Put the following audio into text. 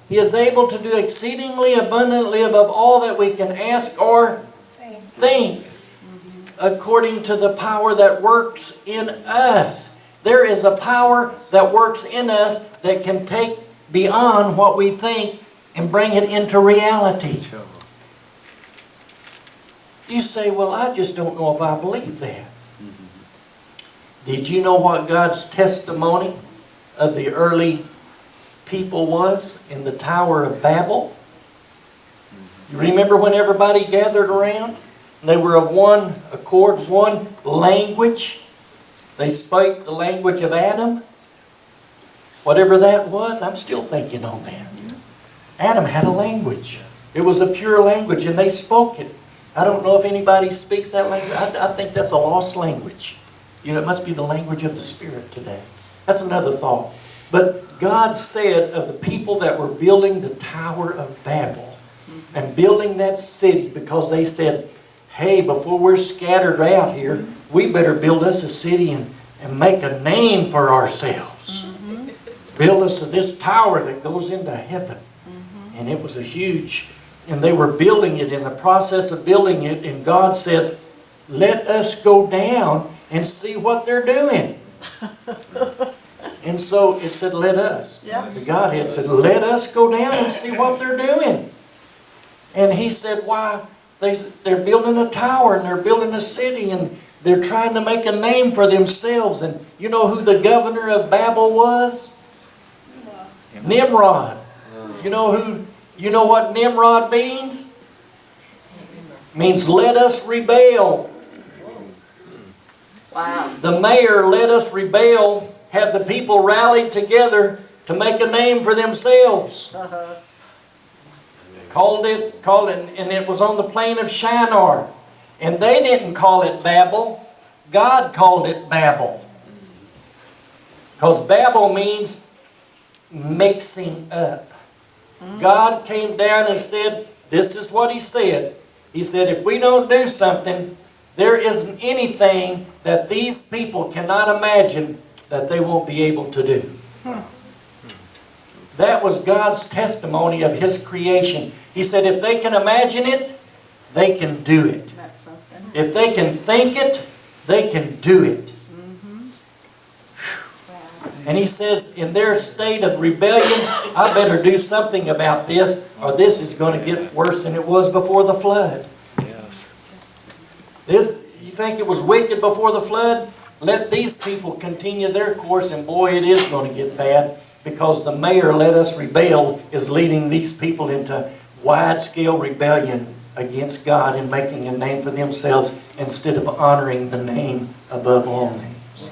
He is able to do exceedingly abundantly above all that we can ask or think, according to the power that works in us. There is a power that works in us that can take beyond what we think and bring it into reality. You say, well, I just don't know if I believe that. Did you know what God's testimony of the early people was in the Tower of Babel? You remember when everybody gathered around? They were of one accord, one language. They spoke the language of Adam. Whatever that was, I'm still thinking on that. Adam had a language. It was a pure language, and they spoke it. I don't know if anybody speaks that language. I think that's a lost language. You know, it must be the language of the Spirit today. That's another thought. But God said of the people that were building the Tower of Babel and building that city, because they said, hey, before we're scattered out here, we better build us a city and make a name for ourselves. Build us this tower that goes into heaven. And it was a huge, and they were building it, in the process of building it, and God says, let us go down and see what they're doing. And so it said, let us. The Godhead said, let us go down and see what they're doing. And he said, why? They're building a tower and they're building a city and they're trying to make a name for themselves. And you know who the governor of Babel was? Nimrod. You know what Nimrod means? Means let us rebel. Wow. The mayor let us rebel, had the people rallied together to make a name for themselves. Called it, and it was on the plain of Shinar. And they didn't call it Babel. God called it Babel. Because Babel means mixing up. God came down and said, this is what He said. He said, if we don't do something, there isn't anything that these people cannot imagine that they won't be able to do. That was God's testimony of His creation. He said, if they can imagine it, they can do it. If they can think it, they can do it. And He says, in their state of rebellion, I better do something about this, or this is going to get worse than it was before the flood. You think it was wicked before the flood? Let these people continue their course, and boy, it is going to get bad, because the mayor, let us rebel, is leading these people into wide-scale rebellion against God and making a name for themselves instead of honoring the name above all names.